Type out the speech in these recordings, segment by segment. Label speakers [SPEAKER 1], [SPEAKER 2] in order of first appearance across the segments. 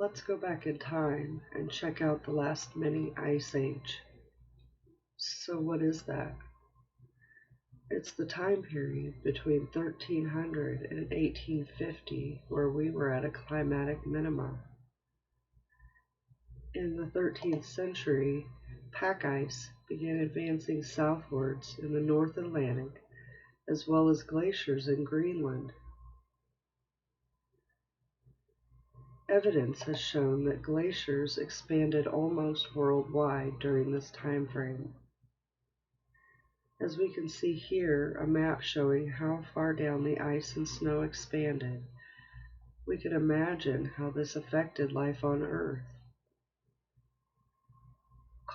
[SPEAKER 1] Let's go back in time and check out the last mini ice age. So what is that? It's the time period between 1300 and 1850 where we were at a climatic minimum. In the 13th century, pack ice began advancing southwards in the North Atlantic, as well as glaciers in Greenland. Evidence has shown that glaciers expanded almost worldwide during this time frame. As we can see here, a map showing how far down the ice and snow expanded, we can imagine how this affected life on Earth.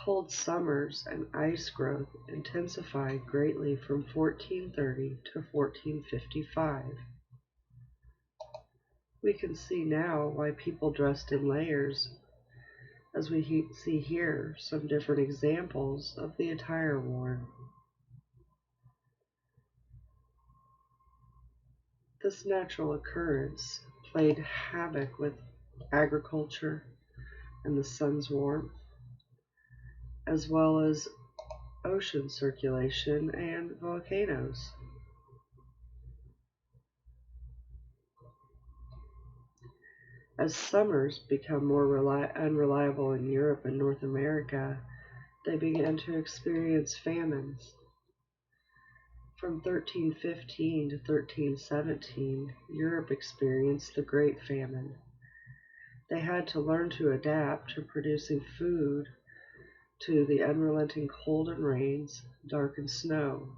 [SPEAKER 1] Cold summers and ice growth intensified greatly from 1430 to 1455. We can see now why people dressed in layers, as we see here some different examples of the attire worn. This natural occurrence played havoc with agriculture and the sun's warmth, as well as ocean circulation and volcanoes. As summers become more unreliable in Europe and North America, they began to experience famines. From 1315 to 1317, Europe experienced the Great Famine. They had to learn to adapt to producing food to the unrelenting cold and rains, dark and snow.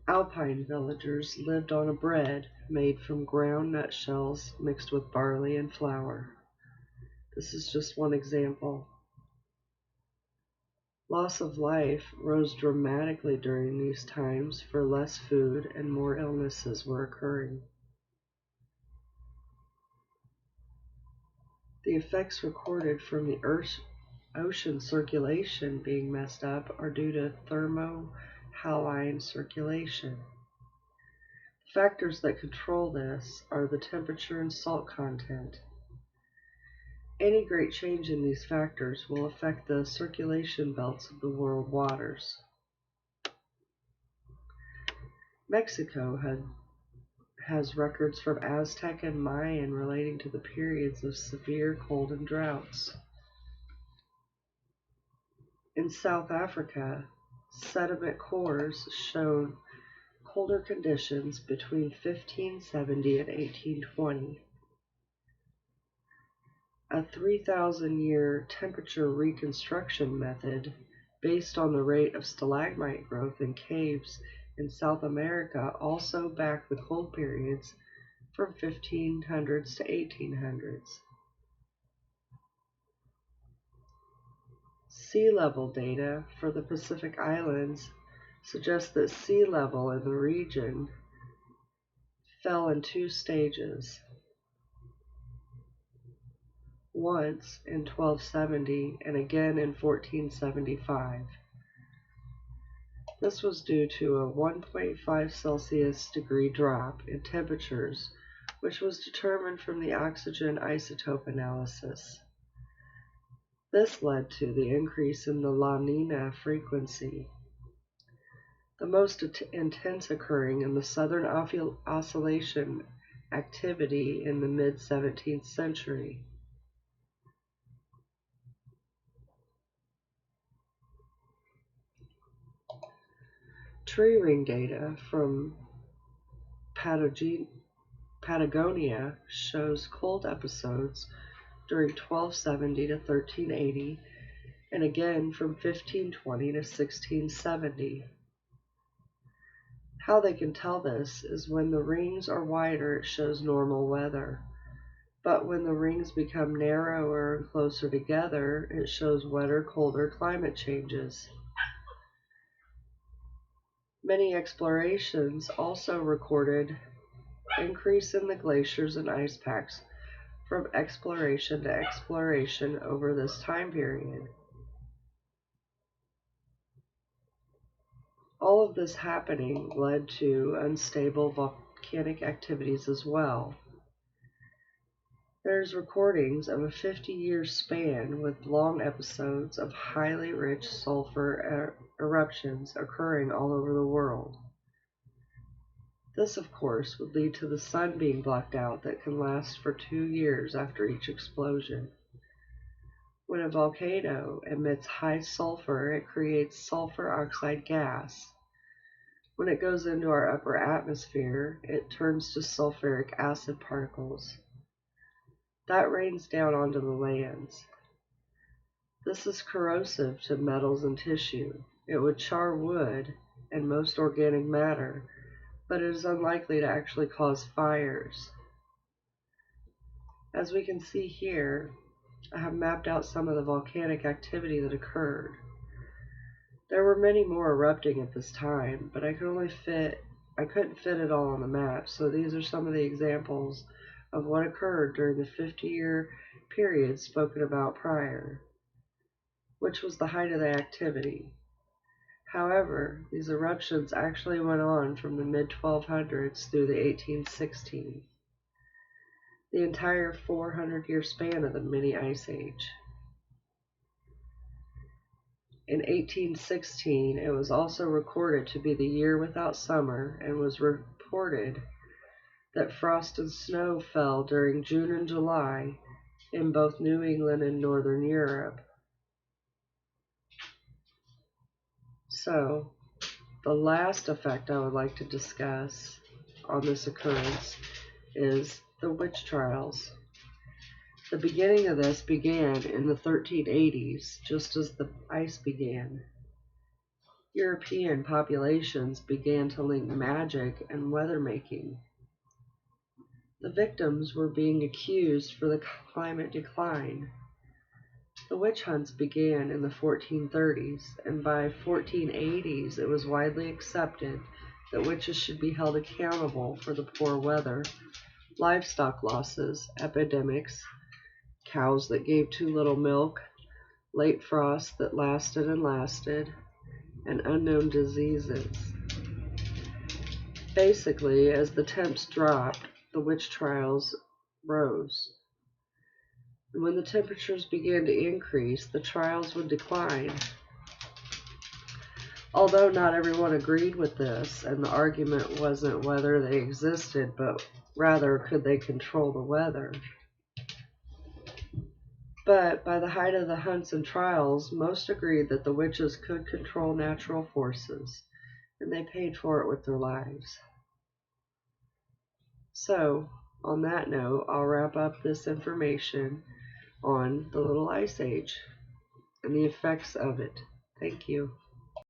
[SPEAKER 1] Alpine villagers lived on a bread made from ground nutshells mixed with barley and flour. This is just one example. Loss of life rose dramatically during these times, for less food and more illnesses were occurring. The effects recorded from the ocean circulation being messed up are due to thermohaline circulation. Factors that control this are the temperature and salt content. Any great change in these factors will affect the circulation belts of the world waters. Mexico has records from Aztec and Mayan relating to the periods of severe cold and droughts. In South Africa, sediment cores showed colder conditions between 1570 and 1820. A 3,000-year temperature reconstruction method based on the rate of stalagmite growth in caves in South America also backed the cold periods from 1500s to 1800s. Sea level data for the Pacific Islands suggests that sea level in the region fell in two stages. Once in 1270 and again in 1475. This was due to a 1.5 Celsius degree drop in temperatures, which was determined from the oxygen isotope analysis. This led to the increase in the La Nina frequency, the most intense occurring in the southern oscillation activity in the mid-17th century. Tree ring data from Patagonia shows cold episodes during 1270 to 1380, and again from 1520 to 1670. How they can tell this is when the rings are wider, it shows normal weather. But when the rings become narrower and closer together, it shows wetter, colder climate changes. Many explorations also recorded increase in the glaciers and ice packs from exploration to exploration over this time period. All of this happening led to unstable volcanic activities as well. There's recordings of a 50-year span with long episodes of highly rich sulfur eruptions occurring all over the world. This, of course, would lead to the sun being blacked out that can last for 2 years after each explosion. When a volcano emits high sulfur, it creates sulfur oxide gas. When it goes into our upper atmosphere, it turns to sulfuric acid particles. That rains down onto the lands. This is corrosive to metals and tissue. It would char wood and most organic matter, but it is unlikely to actually cause fires. As we can see here, I have mapped out some of the volcanic activity that occurred. There were many more erupting at this time, but I couldn't fit it all on the map, so these are some of the examples of what occurred during the 50-year period spoken about prior, which was the height of the activity. However, these eruptions actually went on from the mid-1200s through the 1816s, the entire 400-year span of the mini ice age. In 1816, it was also recorded to be the year without summer, and was reported that frost and snow fell during June and July in both New England and Northern Europe. So, the last effect I would like to discuss on this occurrence is the witch trials. The beginning of this began in the 1380s, just as the ice began. European populations began to link magic and weather making. The victims were being accused for the climate decline. The witch hunts began in the 1430s, and by 1480s it was widely accepted that witches should be held accountable for the poor weather, livestock losses, epidemics, cows that gave too little milk, late frosts that lasted and lasted, and unknown diseases. Basically, as the temps dropped, the witch trials rose. And when the temperatures began to increase, the trials would decline. Although not everyone agreed with this, and the argument wasn't whether they existed, but rather could they control the weather. But by the height of the hunts and trials, most agreed that the witches could control natural forces, and they paid for it with their lives. So, on that note, I'll wrap up this information on the Little Ice Age and the effects of it. Thank you.